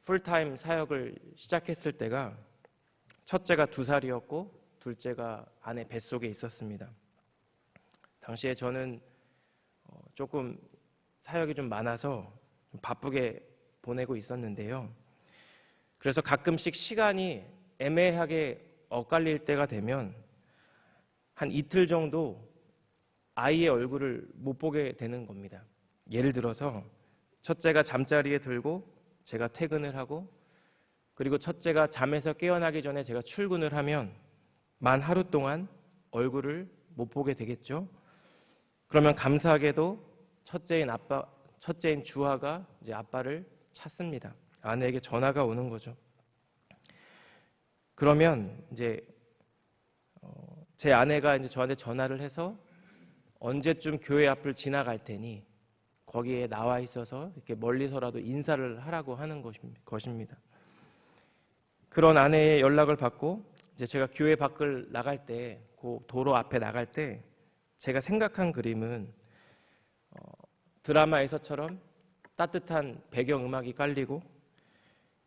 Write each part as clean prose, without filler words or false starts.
풀타임 사역을 시작했을 때가 첫째가 2살이었고 둘째가 아내 뱃속에 있었습니다. 당시에 저는 조금 사역이 좀 많아서 좀 바쁘게 보내고 있었는데요. 그래서 가끔씩 시간이 애매하게 엇갈릴 때가 되면 한 이틀 정도 아이의 얼굴을 못 보게 되는 겁니다. 예를 들어서 첫째가 잠자리에 들고 제가 퇴근을 하고, 그리고 첫째가 잠에서 깨어나기 전에 제가 출근을 하면 만 하루 동안 얼굴을 못 보게 되겠죠. 그러면 감사하게도 첫째인 주아가 이제 아빠를 찾습니다. 아내에게 전화가 오는 거죠. 그러면 이제 제 아내가 이제 저한테 전화를 해서 언제쯤 교회 앞을 지나갈 테니 거기에 나와 있어서 이렇게 멀리서라도 인사를 하라고 하는 것입니다. 그런 아내의 연락을 받고 이제 제가 교회 밖을 나갈 때, 그 도로 앞에 나갈 때 제가 생각한 그림은 드라마에서처럼 따뜻한 배경음악이 깔리고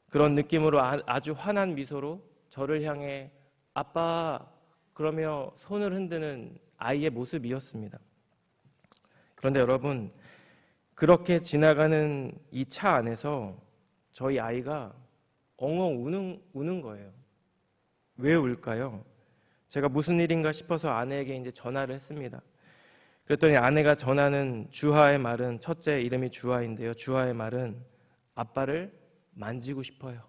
그런 느낌으로 아주 환한 미소로 저를 향해 아빠 그러며 손을 흔드는 아이의 모습이었습니다. 그런데 여러분, 그렇게 지나가는 이 차 안에서 저희 아이가 엉엉 우는 거예요. 왜 울까요? 제가 무슨 일인가 싶어서 아내에게 이제 전화를 했습니다. 그랬더니 아내가 전하는 주하의 말은, 첫째 이름이 주하인데요, 주하의 말은 아빠를 만지고 싶어요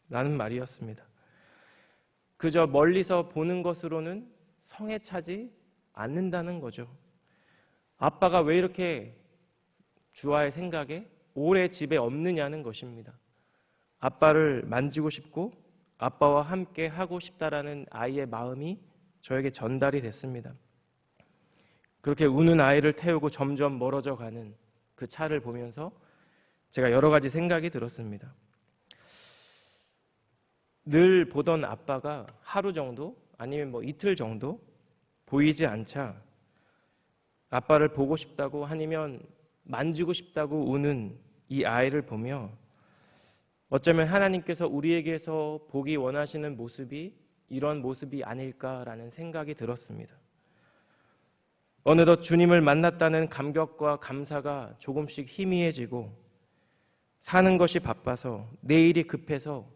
라는 말이었습니다. 그저 멀리서 보는 것으로는 성에 차지 않는다는 거죠. 아빠가 왜 이렇게 주아의 생각에 오래 집에 없느냐는 것입니다. 아빠를 만지고 싶고 아빠와 함께 하고 싶다라는 아이의 마음이 저에게 전달이 됐습니다. 그렇게 우는 아이를 태우고 점점 멀어져 가는 그 차를 보면서 제가 여러 가지 생각이 들었습니다. 늘 보던 아빠가 하루 정도 아니면 이틀 정도 보이지 않자 아빠를 보고 싶다고, 아니면 만지고 싶다고 우는 이 아이를 보며 어쩌면 하나님께서 우리에게서 보기 원하시는 모습이 이런 모습이 아닐까라는 생각이 들었습니다. 어느덧 주님을 만났다는 감격과 감사가 조금씩 희미해지고 사는 것이 바빠서, 내일이 급해서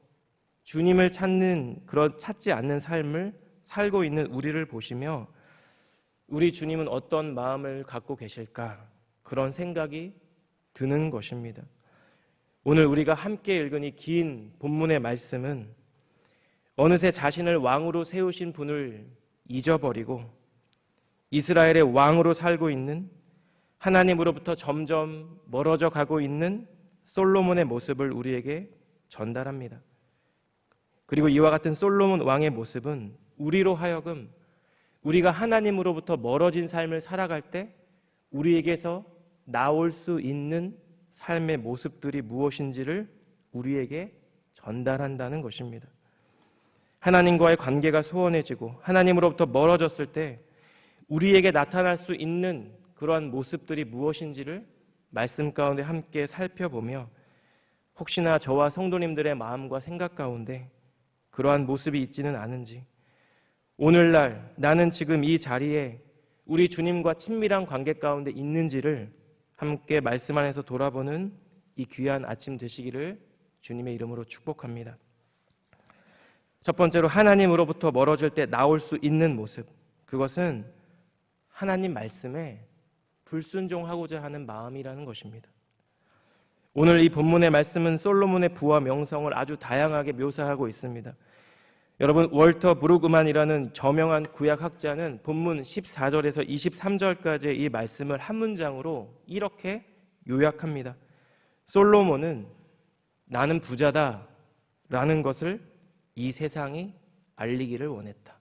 주님을 찾지 않는 삶을 살고 있는 우리를 보시며 우리 주님은 어떤 마음을 갖고 계실까, 그런 생각이 드는 것입니다. 오늘 우리가 함께 읽은 이 긴 본문의 말씀은 어느새 자신을 왕으로 세우신 분을 잊어버리고 이스라엘의 왕으로 살고 있는, 하나님으로부터 점점 멀어져 가고 있는 솔로몬의 모습을 우리에게 전달합니다. 그리고 이와 같은 솔로몬 왕의 모습은 우리로 하여금 우리가 하나님으로부터 멀어진 삶을 살아갈 때 우리에게서 나올 수 있는 삶의 모습들이 무엇인지를 우리에게 전달한다는 것입니다. 하나님과의 관계가 소원해지고 하나님으로부터 멀어졌을 때 우리에게 나타날 수 있는 그러한 모습들이 무엇인지를 말씀 가운데 함께 살펴보며, 혹시나 저와 성도님들의 마음과 생각 가운데 그러한 모습이 있지는 않은지, 오늘날 나는 지금 이 자리에 우리 주님과 친밀한 관계 가운데 있는지를 함께 말씀 안에서 돌아보는 이 귀한 아침 되시기를 주님의 이름으로 축복합니다. 첫 번째로, 하나님으로부터 멀어질 때 나올 수 있는 모습, 그것은 하나님 말씀에 불순종하고자 하는 마음이라는 것입니다. 오늘 이 본문의 말씀은 솔로몬의 부와 명성을 아주 다양하게 묘사하고 있습니다. 여러분, 월터 브룩만이라는 저명한 구약학자는 본문 14절에서 23절까지의 이 말씀을 한 문장으로 이렇게 요약합니다. 솔로몬은 나는 부자다 라는 것을 이 세상이 알리기를 원했다.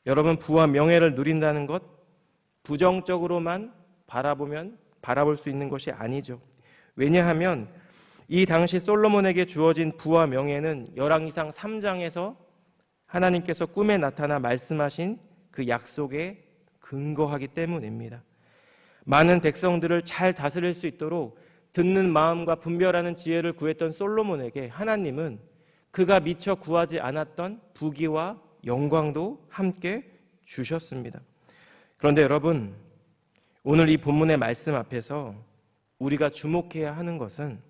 여러분, 부와 명예를 누린다는 것 부정적으로만 바라볼 수 있는 것이 아니죠. 왜냐하면 이 당시 솔로몬에게 주어진 부와 명예는 열왕기상 3장에서 하나님께서 꿈에 나타나 말씀하신 그 약속에 근거하기 때문입니다. 많은 백성들을 잘 다스릴 수 있도록 듣는 마음과 분별하는 지혜를 구했던 솔로몬에게 하나님은 그가 미처 구하지 않았던 부귀와 영광도 함께 주셨습니다. 그런데 여러분, 오늘 이 본문의 말씀 앞에서 우리가 주목해야 하는 것은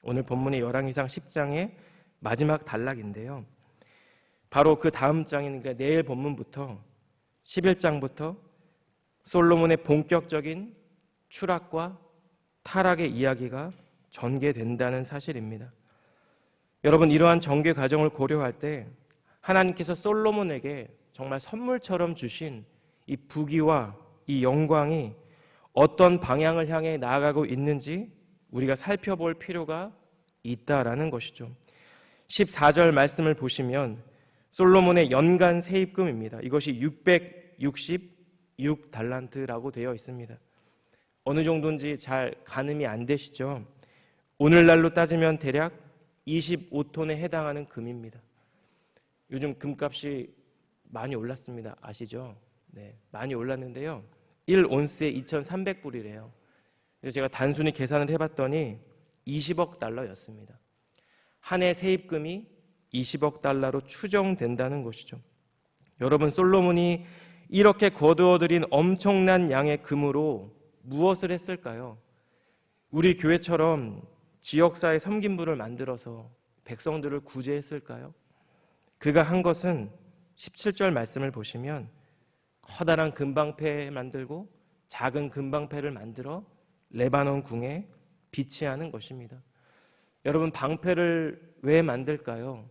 오늘 본문의 열왕기상 10장의 마지막 단락인데요. 바로 그 다음 장인, 그러니까 내일 본문부터 11장부터 솔로몬의 본격적인 추락과 타락의 이야기가 전개된다는 사실입니다. 여러분, 이러한 전개 과정을 고려할 때 하나님께서 솔로몬에게 정말 선물처럼 주신 이 부귀와 이 영광이 어떤 방향을 향해 나아가고 있는지 우리가 살펴볼 필요가 있다라는 것이죠. 14절 말씀을 보시면 솔로몬의 연간 세입금입니다. 이것이 666달란트라고 되어 있습니다. 어느 정도인지 잘 가늠이 안 되시죠? 오늘날로 따지면 대략 25톤에 해당하는 금입니다. 요즘 금값이 많이 올랐습니다. 아시죠? 네, 많이 올랐는데요. 1온스에 2,300불이래요. 그래서 제가 단순히 계산을 해봤더니 20억 달러였습니다. 한 해 세입금이 20억 달러로 추정된다는 것이죠. 여러분, 솔로몬이 이렇게 거두어들인 엄청난 양의 금으로 무엇을 했을까요? 우리 교회처럼 지역사회 섬김부를 만들어서 백성들을 구제했을까요? 그가 한 것은 17절 말씀을 보시면 커다란 금방패 만들고 작은 금방패를 만들어 레바논 궁에 비치하는 것입니다. 여러분, 방패를 왜 만들까요?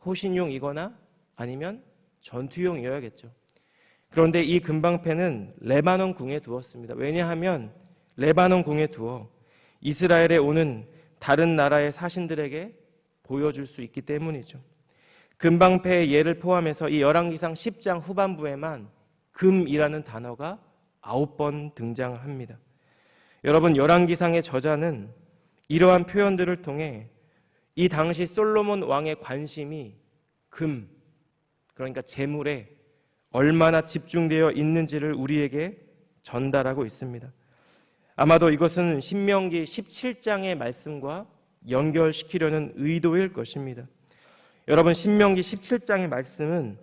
호신용이거나 아니면 전투용이어야겠죠. 그런데 이 금방패는 레바논 궁에 두었습니다. 왜냐하면 레바논 궁에 두어 이스라엘에 오는 다른 나라의 사신들에게 보여줄 수 있기 때문이죠. 금방패의 예를 포함해서 이 열왕기상 10장 후반부에만 금이라는 단어가 9번 등장합니다. 여러분, 열왕기상의 저자는 이러한 표현들을 통해 이 당시 솔로몬 왕의 관심이 금, 그러니까 재물에 얼마나 집중되어 있는지를 우리에게 전달하고 있습니다. 아마도 이것은 신명기 17장의 말씀과 연결시키려는 의도일 것입니다. 여러분, 신명기 17장의 말씀은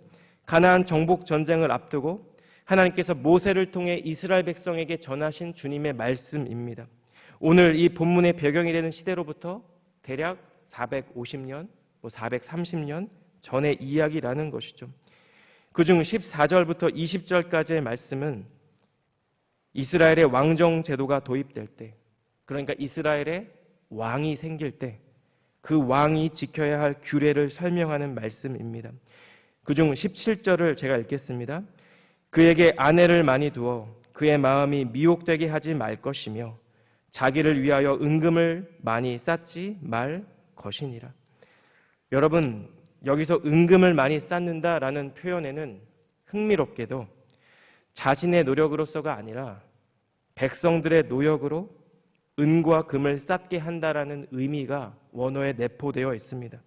가나안 정복 전쟁을 앞두고 하나님께서 모세를 통해 이스라엘 백성에게 전하신 주님의 말씀입니다. 오늘 이 본문의 배경이 되는 시대로부터 대략 450년, 430년 전의 이야기라는 것이죠. 그중 14절부터 20절까지의 말씀은 이스라엘의 왕정 제도가 도입될 때, 그러니까 이스라엘의 왕이 생길 때 그 왕이 지켜야 할 규례를 설명하는 말씀입니다. 그중 17절을 제가 읽겠습니다. 그에게 아내를 많이 두어 그의 마음이 미혹되게 하지 말 것이며 자기를 위하여 은금을 많이 쌓지 말 것이니라. 여러분, 여기서 은금을 많이 쌓는다라는 표현에는 흥미롭게도 자신의 노력으로서가 아니라 백성들의 노력으로 은과 금을 쌓게 한다라는 의미가 원어에 내포되어 있습니다.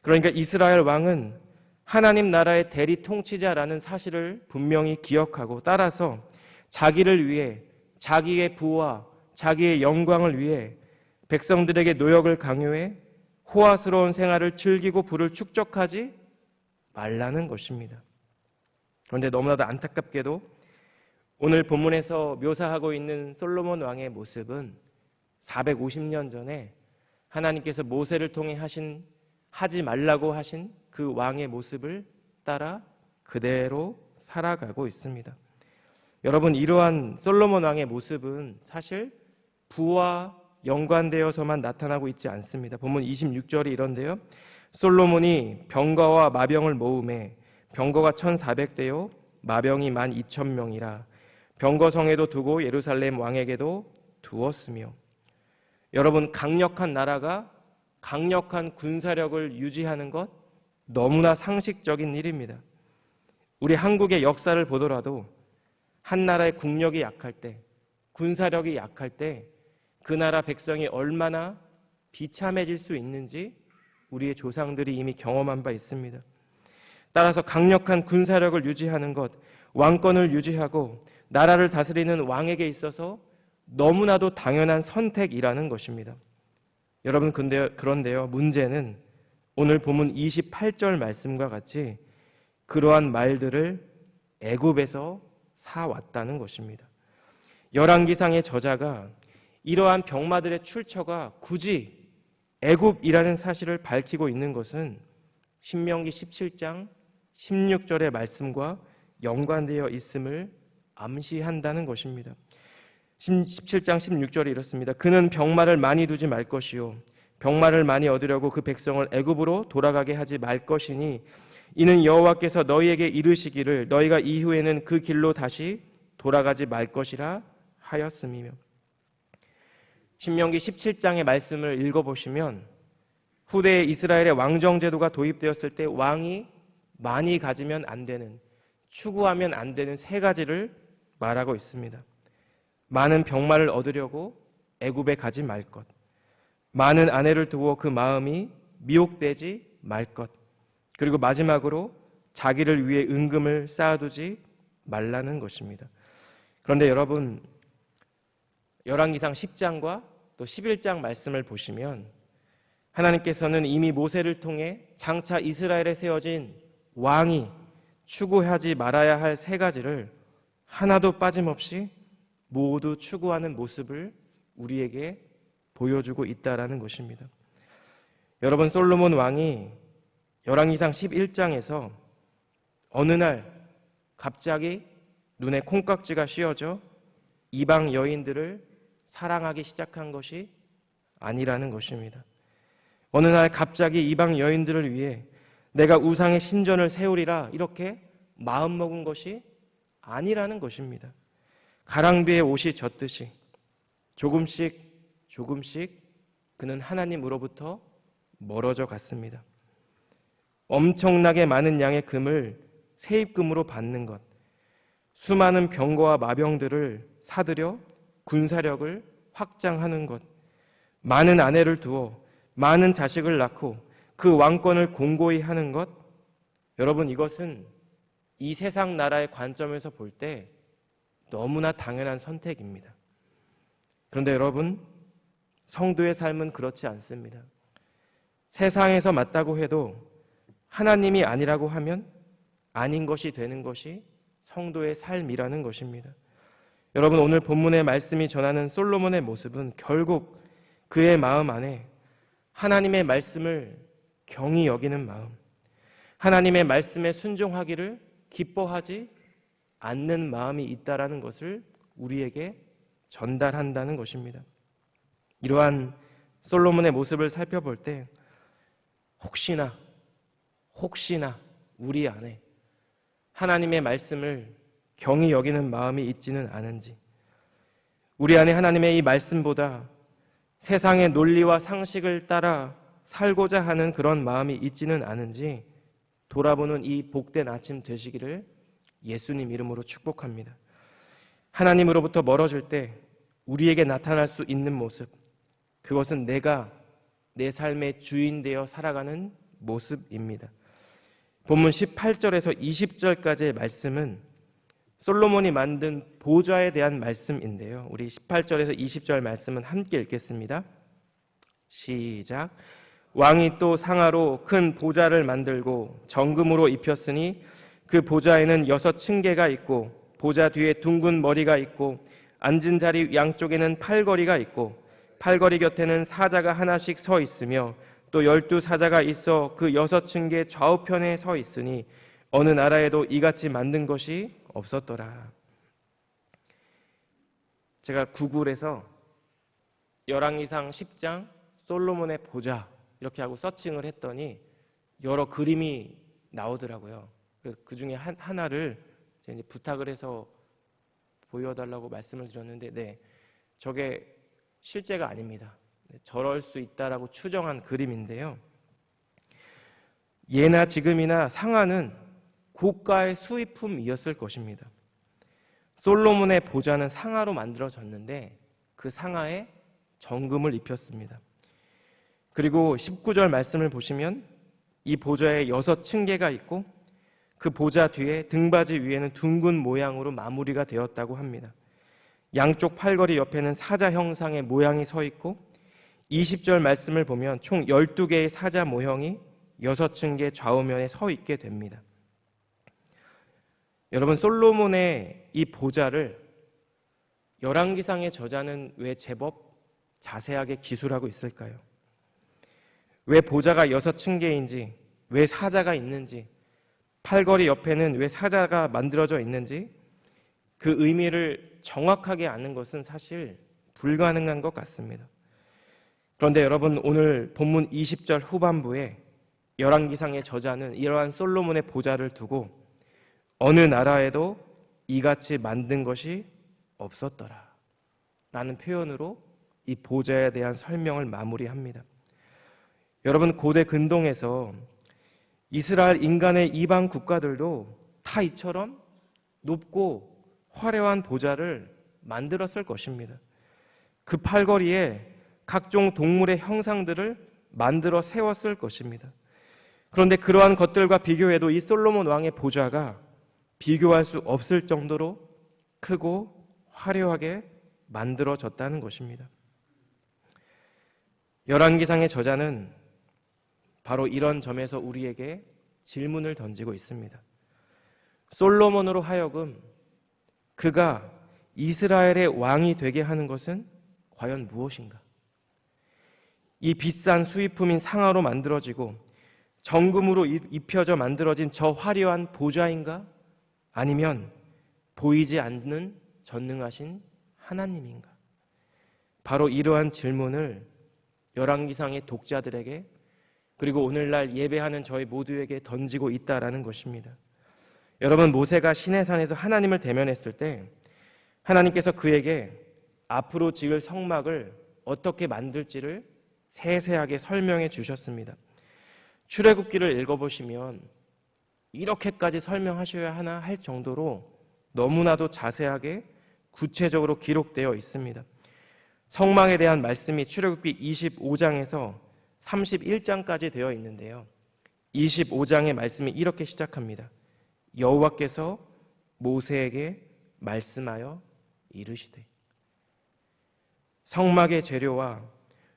그러니까 이스라엘 왕은 하나님 나라의 대리 통치자라는 사실을 분명히 기억하고 따라서 자기를 위해, 자기의 부와 자기의 영광을 위해 백성들에게 노역을 강요해 호화스러운 생활을 즐기고 부를 축적하지 말라는 것입니다. 그런데 너무나도 안타깝게도 오늘 본문에서 묘사하고 있는 솔로몬 왕의 모습은 450년 전에 하나님께서 모세를 통해 하지 말라고 하신 그 왕의 모습을 따라 그대로 살아가고 있습니다. 여러분, 이러한 솔로몬 왕의 모습은 사실 부와 연관되어서만 나타나고 있지 않습니다. 본문 26절이 이런데요. 솔로몬이 병거와 마병을 모으매 병거가 1,400대요 마병이 12,000명이라 병거성에도 두고 예루살렘 왕에게도 두었으며. 여러분, 강력한 나라가 강력한 군사력을 유지하는 것 너무나 상식적인 일입니다. 우리 한국의 역사를 보더라도 한 나라의 국력이 약할 때, 군사력이 약할 때 그 나라 백성이 얼마나 비참해질 수 있는지 우리의 조상들이 이미 경험한 바 있습니다. 따라서 강력한 군사력을 유지하는 것, 왕권을 유지하고 나라를 다스리는 왕에게 있어서 너무나도 당연한 선택이라는 것입니다. 여러분, 그런데요, 문제는 오늘 본문 28절 말씀과 같이 그러한 말들을 애굽에서 사왔다는 것입니다. 열왕기상의 저자가 이러한 병마들의 출처가 굳이 애굽이라는 사실을 밝히고 있는 것은 신명기 17장 16절의 말씀과 연관되어 있음을 암시한다는 것입니다. 17장 16절이 이렇습니다. 그는 병마를 많이 두지 말 것이요 병마를 많이 얻으려고 그 백성을 애굽으로 돌아가게 하지 말 것이니 이는 여호와께서 너희에게 이르시기를 너희가 이후에는 그 길로 다시 돌아가지 말 것이라 하였음이며, 신명기 17장의 말씀을 읽어보시면 후대에 이스라엘의 왕정제도가 도입되었을 때 왕이 많이 가지면 안 되는, 추구하면 안 되는 세 가지를 말하고 있습니다. 많은 병마를 얻으려고 애굽에 가지 말 것, 많은 아내를 두어 그 마음이 미혹되지 말 것, 그리고 마지막으로 자기를 위해 은금을 쌓아두지 말라는 것입니다. 그런데 여러분, 열왕기상 10장과 또 11장 말씀을 보시면 하나님께서는 이미 모세를 통해 장차 이스라엘에 세워진 왕이 추구하지 말아야 할 세 가지를 하나도 빠짐없이 모두 추구하는 모습을 우리에게 보여주고 있다라는 것입니다. 여러분, 솔로몬 왕이 열왕기상 11장에서 어느 날 갑자기 눈에 콩깍지가 씌어져 이방 여인들을 사랑하기 시작한 것이 아니라는 것입니다. 어느 날 갑자기 이방 여인들을 위해 내가 우상의 신전을 세우리라 이렇게 마음먹은 것이 아니라는 것입니다. 가랑비에 옷이 젖듯이 조금씩 그는 하나님으로부터 멀어져 갔습니다. 엄청나게 많은 양의 금을 세입금으로 받는 것, 수많은 병거와 마병들을 사들여 군사력을 확장하는 것, 많은 아내를 두어 많은 자식을 낳고 그 왕권을 공고히 하는 것, 여러분, 이것은 이 세상 나라의 관점에서 볼 때 너무나 당연한 선택입니다. 그런데 여러분, 성도의 삶은 그렇지 않습니다. 세상에서 맞다고 해도 하나님이 아니라고 하면 아닌 것이 되는 것이 성도의 삶이라는 것입니다. 여러분, 오늘 본문의 말씀이 전하는 솔로몬의 모습은 결국 그의 마음 안에 하나님의 말씀을 경히 여기는 마음, 하나님의 말씀에 순종하기를 기뻐하지 않는 마음이 있다라는 것을 우리에게 전달한다는 것입니다. 이러한 솔로몬의 모습을 살펴볼 때 혹시나 우리 안에 하나님의 말씀을 경히 여기는 마음이 있지는 않은지, 우리 안에 하나님의 이 말씀보다 세상의 논리와 상식을 따라 살고자 하는 그런 마음이 있지는 않은지 돌아보는 이 복된 아침 되시기를 예수님 이름으로 축복합니다. 하나님으로부터 멀어질 때 우리에게 나타날 수 있는 모습, 그것은 내가 내 삶의 주인 되어 살아가는 모습입니다. 본문 18절에서 20절까지의 말씀은 솔로몬이 만든 보좌에 대한 말씀인데요. 우리 18절에서 20절 말씀은 함께 읽겠습니다. 시작. 왕이 또 상아로 큰 보좌를 만들고 정금으로 입혔으니 그 보좌에는 6층계가 있고 보좌 뒤에 둥근 머리가 있고 앉은 자리 양쪽에는 팔걸이가 있고 팔걸이 곁에는 사자가 하나씩 서 있으며 또 12사자가 있어 그 6층계 좌우편에 서 있으니 어느 나라에도 이같이 만든 것이 없었더라. 제가 구글에서 열왕기상 10장 솔로몬의 보좌 이렇게 하고 서칭을 했더니 여러 그림이 나오더라고요. 그래서 그 중에 하나를 제가 이제 부탁을 해서 보여달라고 말씀을 드렸는데, 저게 실제가 아닙니다. 저럴 수 있다라고 추정한 그림인데요. 예나 지금이나 상아는 고가의 수입품이었을 것입니다. 솔로몬의 보좌는 상아로 만들어졌는데 그 상아에 정금을 입혔습니다. 그리고 19절 말씀을 보시면 이 보좌에 6층계가 있고 그 보좌 뒤에 등받이 위에는 둥근 모양으로 마무리가 되었다고 합니다. 양쪽 팔걸이 옆에는 사자 형상의 모양이 서 있고 20절 말씀을 보면 총 12개의 사자 모형이 6층계 좌우면에 서 있게 됩니다. 여러분, 솔로몬의 이 보좌를 열왕기상의 저자는 왜 제법 자세하게 기술하고 있을까요? 왜 보좌가 6층계인지, 왜 사자가 있는지, 팔걸이 옆에는 왜 사자가 만들어져 있는지 그 의미를 정확하게 아는 것은 사실 불가능한 것 같습니다. 그런데 여러분, 오늘 본문 20절 후반부에 열왕기상의 저자는 이러한 솔로몬의 보좌를 두고 어느 나라에도 이같이 만든 것이 없었더라 라는 표현으로 이 보좌에 대한 설명을 마무리합니다. 여러분, 고대 근동에서 이스라엘 인간의 이방 국가들도 다 이처럼 높고 화려한 보좌를 만들었을 것입니다. 그 팔걸이에 각종 동물의 형상들을 만들어 세웠을 것입니다. 그런데 그러한 것들과 비교해도 이 솔로몬 왕의 보좌가 비교할 수 없을 정도로 크고 화려하게 만들어졌다는 것입니다. 열왕기상의 저자는 바로 이런 점에서 우리에게 질문을 던지고 있습니다. 솔로몬으로 하여금 그가 이스라엘의 왕이 되게 하는 것은 과연 무엇인가? 이 비싼 수입품인 상아로 만들어지고 정금으로 입혀져 만들어진 저 화려한 보좌인가? 아니면 보이지 않는 전능하신 하나님인가? 바로 이러한 질문을 열왕기상의 독자들에게 그리고 오늘날 예배하는 저희 모두에게 던지고 있다라는 것입니다. 여러분, 모세가 시내산에서 하나님을 대면했을 때 하나님께서 그에게 앞으로 지을 성막을 어떻게 만들지를 세세하게 설명해 주셨습니다. 출애굽기를 읽어보시면 이렇게까지 설명하셔야 하나 할 정도로 너무나도 자세하게 구체적으로 기록되어 있습니다. 성막에 대한 말씀이 출애굽기 25장에서 31장까지 되어 있는데요. 25장의 말씀이 이렇게 시작합니다. 여호와께서 모세에게 말씀하여 이르시되. 성막의 재료와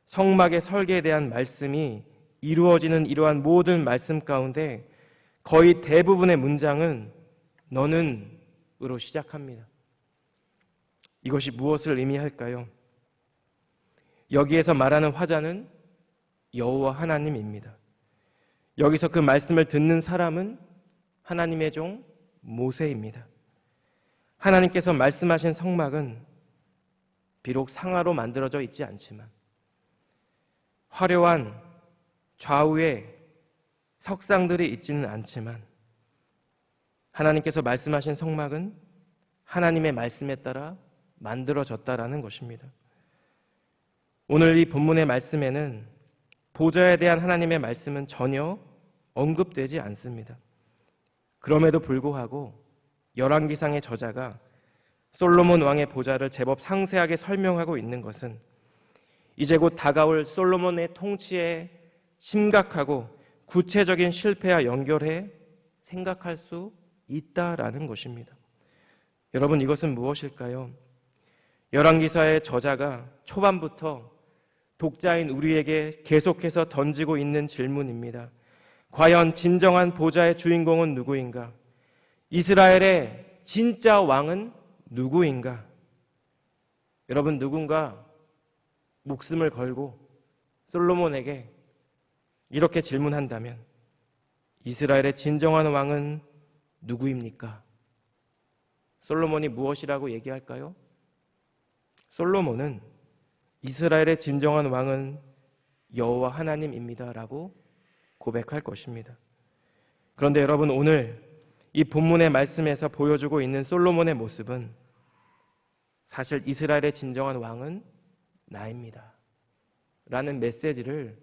성막의 설계에 대한 말씀이 이루어지는 이러한 모든 말씀 가운데 거의 대부분의 문장은 너는 으로 시작합니다. 이것이 무엇을 의미할까요? 여기에서 말하는 화자는 여호와 하나님입니다. 여기서 그 말씀을 듣는 사람은 하나님의 종 모세입니다. 하나님께서 말씀하신 성막은 비록 상아로 만들어져 있지 않지만 화려한 좌우에 석상들이 있지는 않지만 하나님께서 말씀하신 성막은 하나님의 말씀에 따라 만들어졌다라는 것입니다. 오늘 이 본문의 말씀에는 보좌에 대한 하나님의 말씀은 전혀 언급되지 않습니다. 그럼에도 불구하고 열왕기상의 저자가 솔로몬 왕의 보좌를 제법 상세하게 설명하고 있는 것은 이제 곧 다가올 솔로몬의 통치에 심각하고 구체적인 실패와 연결해 생각할 수 있다라는 것입니다. 여러분, 이것은 무엇일까요? 열왕기사의 저자가 초반부터 독자인 우리에게 계속해서 던지고 있는 질문입니다. 과연 진정한 보좌의 주인공은 누구인가? 이스라엘의 진짜 왕은 누구인가? 여러분, 누군가 목숨을 걸고 솔로몬에게 이렇게 질문한다면 이스라엘의 진정한 왕은 누구입니까? 솔로몬이 무엇이라고 얘기할까요? 솔로몬은 이스라엘의 진정한 왕은 여호와 하나님입니다라고 고백할 것입니다. 그런데 여러분, 오늘 이 본문의 말씀에서 보여주고 있는 솔로몬의 모습은 사실 이스라엘의 진정한 왕은 나입니다 라는 메시지를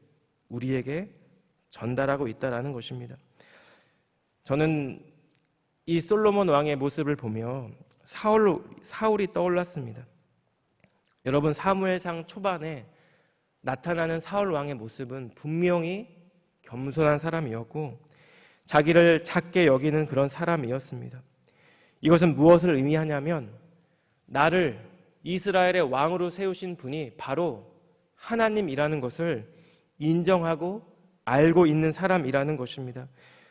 우리에게 전달하고 있다라는 것입니다. 저는 이 솔로몬 왕의 모습을 보며 사울이 떠올랐습니다. 여러분, 사무엘상 초반에 나타나는 사울 왕의 모습은 분명히 겸손한 사람이었고 자기를 작게 여기는 그런 사람이었습니다. 이것은 무엇을 의미하냐면 나를 이스라엘의 왕으로 세우신 분이 바로 하나님이라는 것을 인정하고 알고 있는 사람이라는 것입니다.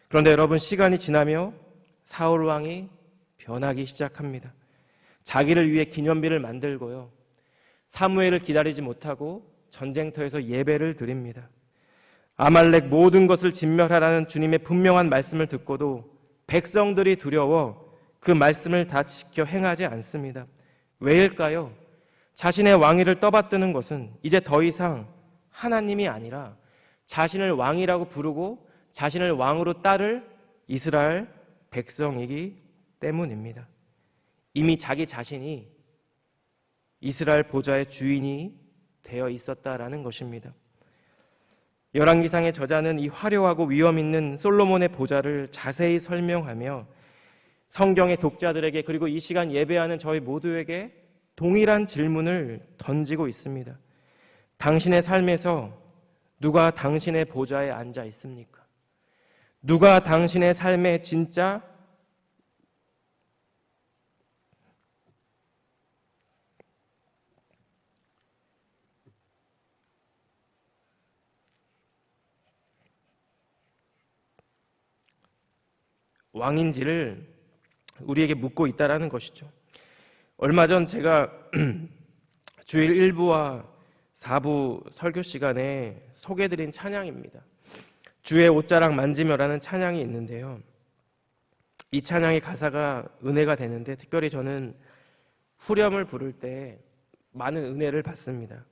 그런데 여러분, 시간이 지나며 사울 왕이 변하기 시작합니다. 자기를 위해 기념비를 만들고요, 사무엘을 기다리지 못하고 전쟁터에서 예배를 드립니다. 아말렉 모든 것을 진멸하라는 주님의 분명한 말씀을 듣고도 백성들이 두려워 그 말씀을 다 지켜 행하지 않습니다. 왜일까요? 자신의 왕위를 떠받드는 것은 이제 더 이상 하나님이 아니라 자신을 왕이라고 부르고 자신을 왕으로 따를 이스라엘 백성이기 때문입니다. 이미 자기 자신이 이스라엘 보좌의 주인이 되어 있었다라는 것입니다. 열왕기상의 저자는 이 화려하고 위엄 있는 솔로몬의 보좌를 자세히 설명하며 성경의 독자들에게, 그리고 이 시간 예배하는 저희 모두에게 동일한 질문을 던지고 있습니다. 당신의 삶에서 누가 당신의 보좌에 앉아 있습니까? 누가 당신의 삶의 진짜 왕인지를 우리에게 묻고 있다라는 것이죠. 얼마 전 제가 주일 1부와 4부 설교 시간에 소개해드린 찬양입니다. 주의 옷자락 만지며라는 찬양이 있는데요, 이 찬양의 가사가 은혜가 되는데, 특별히 저는 후렴을 부를 때 많은 은혜를 받습니다.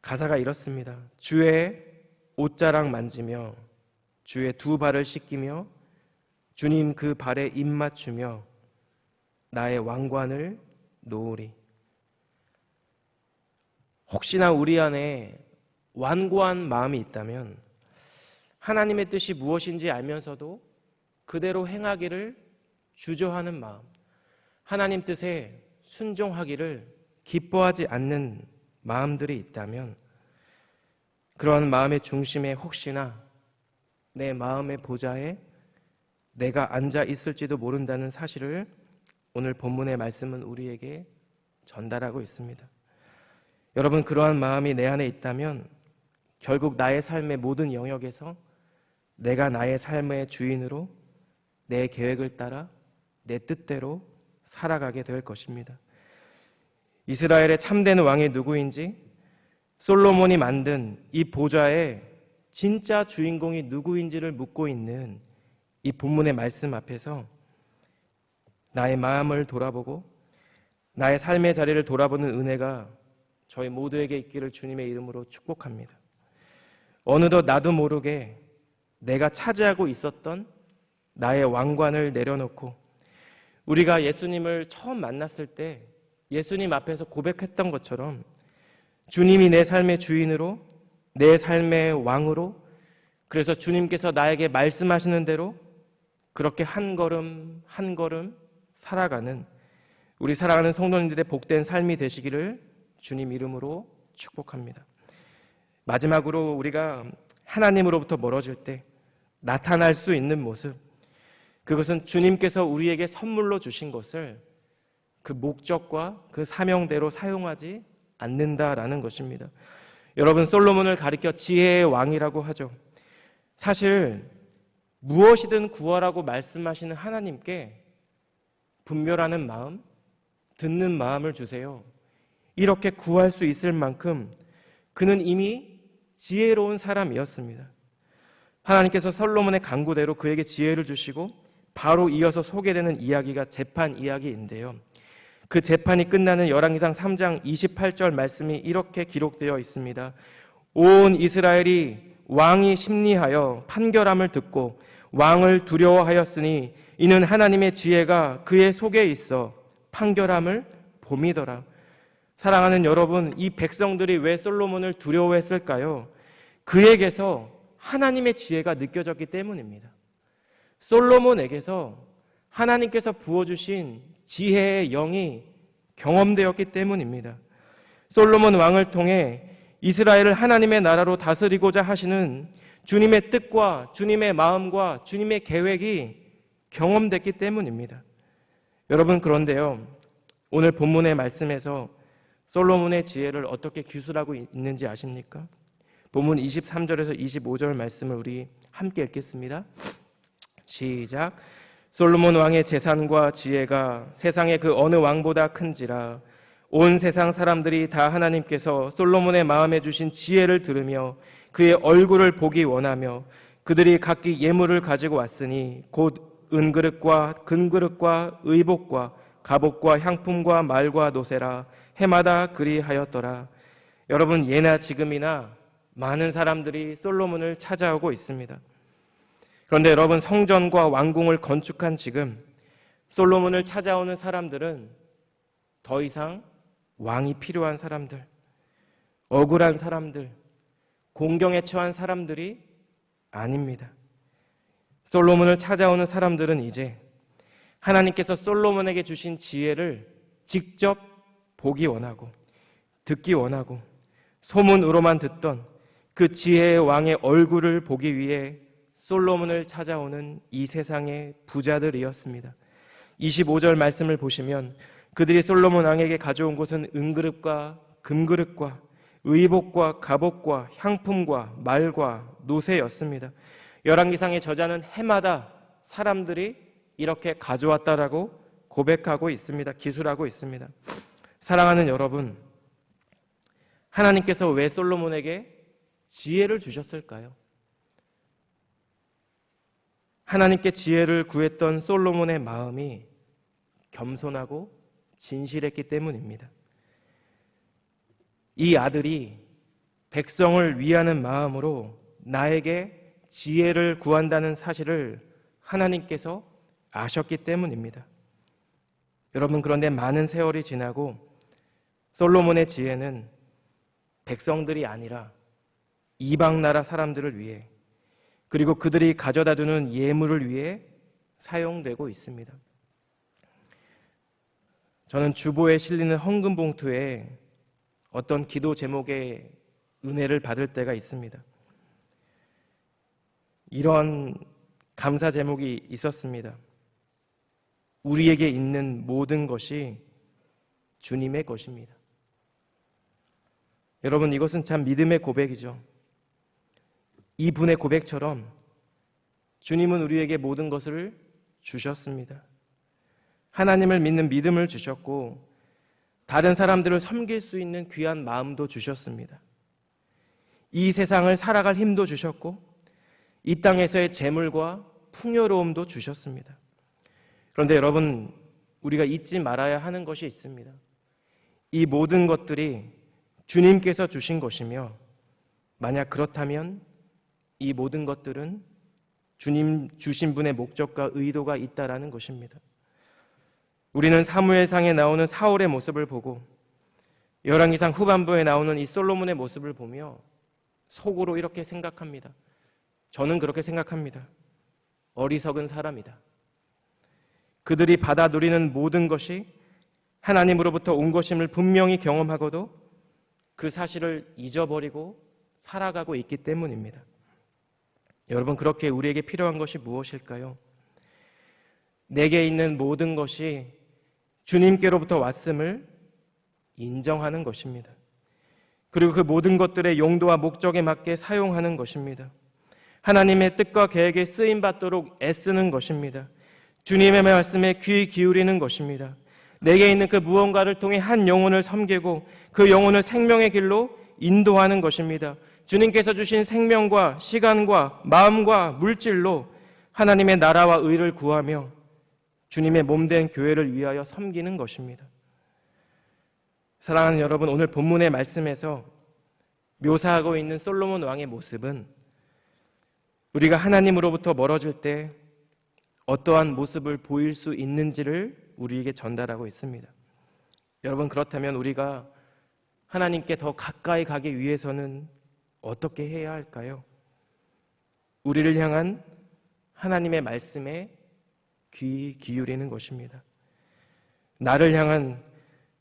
가사가 이렇습니다. 주의 옷자락 만지며 주의 두 발을 씻기며 주님 그 발에 입 맞추며 나의 왕관을 놓으리. 혹시나 우리 안에 완고한 마음이 있다면, 하나님의 뜻이 무엇인지 알면서도 그대로 행하기를 주저하는 마음, 하나님 뜻에 순종하기를 기뻐하지 않는 마음들이 있다면, 그러한 마음의 중심에 혹시나 내 마음의 보좌에 내가 앉아 있을지도 모른다는 사실을 오늘 본문의 말씀은 우리에게 전달하고 있습니다. 여러분, 그러한 마음이 내 안에 있다면 결국 나의 삶의 모든 영역에서 내가 나의 삶의 주인으로 내 계획을 따라 내 뜻대로 살아가게 될 것입니다. 이스라엘의 참된 왕이 누구인지, 솔로몬이 만든 이 보좌의 진짜 주인공이 누구인지를 묻고 있는 이 본문의 말씀 앞에서 나의 마음을 돌아보고 나의 삶의 자리를 돌아보는 은혜가 저희 모두에게 있기를 주님의 이름으로 축복합니다. 어느덧 나도 모르게 내가 차지하고 있었던 나의 왕관을 내려놓고, 우리가 예수님을 처음 만났을 때 예수님 앞에서 고백했던 것처럼 주님이 내 삶의 주인으로, 내 삶의 왕으로, 그래서 주님께서 나에게 말씀하시는 대로 그렇게 한 걸음 한 걸음 살아가는 우리 사랑하는 성도님들의 복된 삶이 되시기를 주님 이름으로 축복합니다. 마지막으로 우리가 하나님으로부터 멀어질 때 나타날 수 있는 모습, 그것은 주님께서 우리에게 선물로 주신 것을 그 목적과 그 사명대로 사용하지 않는다라는 것입니다. 여러분, 솔로몬을 가리켜 지혜의 왕이라고 하죠. 사실 무엇이든 구하라고 말씀하시는 하나님께 분별하는 마음, 듣는 마음을 주세요. 이렇게 구할 수 있을 만큼 그는 이미 지혜로운 사람이었습니다. 하나님께서 솔로몬의 간구대로 그에게 지혜를 주시고, 바로 이어서 소개되는 이야기가 재판 이야기인데요, 그 재판이 끝나는 열왕기상 3장 28절 말씀이 이렇게 기록되어 있습니다. 온 이스라엘이 왕이 심리하여 판결함을 듣고 왕을 두려워하였으니 이는 하나님의 지혜가 그의 속에 있어 판결함을 봄이더라. 사랑하는 여러분, 이 백성들이 왜 솔로몬을 두려워했을까요? 그에게서 하나님의 지혜가 느껴졌기 때문입니다. 솔로몬에게서 하나님께서 부어주신 지혜의 영이 경험되었기 때문입니다. 솔로몬 왕을 통해 이스라엘을 하나님의 나라로 다스리고자 하시는 주님의 뜻과 주님의 마음과 주님의 계획이 경험됐기 때문입니다. 여러분, 그런데요, 오늘 본문의 말씀에서 솔로몬의 지혜를 어떻게 기술하고 있는지 아십니까? 본문 23절에서 25절 말씀을 우리 함께 읽겠습니다. 시작. 솔로몬 왕의 재산과 지혜가 세상의 그 어느 왕보다 큰지라. 온 세상 사람들이 다 하나님께서 솔로몬의 마음에 주신 지혜를 들으며 그의 얼굴을 보기 원하며 그들이 각기 예물을 가지고 왔으니 곧 은그릇과 금그릇과 의복과 갑옷과 향품과 말과 노새라. 해마다 그리하였더라. 여러분, 예나 지금이나 많은 사람들이 솔로몬을 찾아오고 있습니다. 그런데 여러분, 성전과 왕궁을 건축한 지금 솔로몬을 찾아오는 사람들은 더 이상 왕이 필요한 사람들, 억울한 사람들, 공경에 처한 사람들이 아닙니다. 솔로몬을 찾아오는 사람들은 이제 하나님께서 솔로몬에게 주신 지혜를 직접 보기 원하고 듣기 원하고 소문으로만 듣던 그 지혜의 왕의 얼굴을 보기 위해 솔로몬을 찾아오는 이 세상의 부자들이었습니다. 25절 말씀을 보시면 그들이 솔로몬 왕에게 가져온 것은 은그릇과 금그릇과 의복과 갑옷과 향품과 말과 노새였습니다. 열왕기상의 저자는 해마다 사람들이 이렇게 가져왔다라고 고백하고 있습니다. 기술하고 있습니다. 사랑하는 여러분, 하나님께서 왜 솔로몬에게 지혜를 주셨을까요? 하나님께 지혜를 구했던 솔로몬의 마음이 겸손하고 진실했기 때문입니다. 이 아들이 백성을 위하는 마음으로 나에게 지혜를 구한다는 사실을 하나님께서 아셨기 때문입니다. 여러분, 그런데 많은 세월이 지나고 솔로몬의 지혜는 백성들이 아니라 이방 나라 사람들을 위해, 그리고 그들이 가져다 두는 예물을 위해 사용되고 있습니다. 저는 주보에 실리는 헌금 봉투에 어떤 기도 제목의 은혜를 받을 때가 있습니다. 이런 감사 제목이 있었습니다. 우리에게 있는 모든 것이 주님의 것입니다. 여러분, 이것은 참 믿음의 고백이죠. 이분의 고백처럼 주님은 우리에게 모든 것을 주셨습니다. 하나님을 믿는 믿음을 주셨고 다른 사람들을 섬길 수 있는 귀한 마음도 주셨습니다. 이 세상을 살아갈 힘도 주셨고 이 땅에서의 재물과 풍요로움도 주셨습니다. 그런데 여러분, 우리가 잊지 말아야 하는 것이 있습니다. 이 모든 것들이 주님께서 주신 것이며, 만약 그렇다면 이 모든 것들은 주님 주신 분의 목적과 의도가 있다라는 것입니다. 우리는 사무엘상에 나오는 사울의 모습을 보고 열왕기상 후반부에 나오는 이 솔로몬의 모습을 보며 속으로 이렇게 생각합니다. 저는 그렇게 생각합니다. 어리석은 사람이다. 그들이 받아 누리는 모든 것이 하나님으로부터 온 것임을 분명히 경험하고도 그 사실을 잊어버리고 살아가고 있기 때문입니다. 여러분, 그렇게 우리에게 필요한 것이 무엇일까요? 내게 있는 모든 것이 주님께로부터 왔음을 인정하는 것입니다. 그리고 그 모든 것들의 용도와 목적에 맞게 사용하는 것입니다. 하나님의 뜻과 계획에 쓰임받도록 애쓰는 것입니다. 주님의 말씀에 귀 기울이는 것입니다. 내게 있는 그 무언가를 통해 한 영혼을 섬기고 그 영혼을 생명의 길로 인도하는 것입니다. 주님께서 주신 생명과 시간과 마음과 물질로 하나님의 나라와 의를 구하며 주님의 몸된 교회를 위하여 섬기는 것입니다. 사랑하는 여러분, 오늘 본문의 말씀에서 묘사하고 있는 솔로몬 왕의 모습은 우리가 하나님으로부터 멀어질 때 어떠한 모습을 보일 수 있는지를 우리에게 전달하고 있습니다. 여러분, 그렇다면 우리가 하나님께 더 가까이 가기 위해서는 어떻게 해야 할까요? 우리를 향한 하나님의 말씀에 귀 기울이는 것입니다. 나를 향한,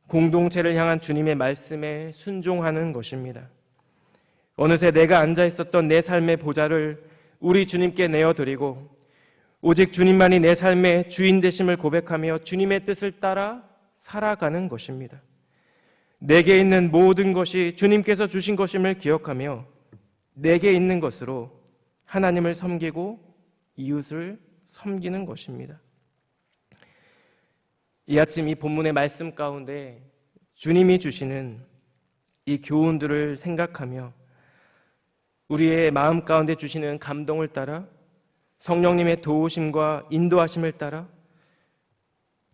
공동체를 향한 주님의 말씀에 순종하는 것입니다. 어느새 내가 앉아 있었던 내 삶의 보좌를 우리 주님께 내어드리고 오직 주님만이 내 삶의 주인 되심을 고백하며 주님의 뜻을 따라 살아가는 것입니다. 내게 있는 모든 것이 주님께서 주신 것임을 기억하며 내게 있는 것으로 하나님을 섬기고 이웃을 섬기는 것입니다. 이 아침 이 본문의 말씀 가운데 주님이 주시는 이 교훈들을 생각하며 우리의 마음 가운데 주시는 감동을 따라 성령님의 도우심과 인도하심을 따라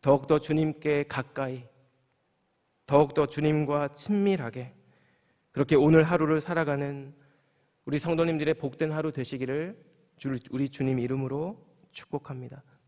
더욱더 주님께 가까이, 더욱더 주님과 친밀하게 그렇게 오늘 하루를 살아가는 우리 성도님들의 복된 하루 되시기를 우리 주님 이름으로 축복합니다.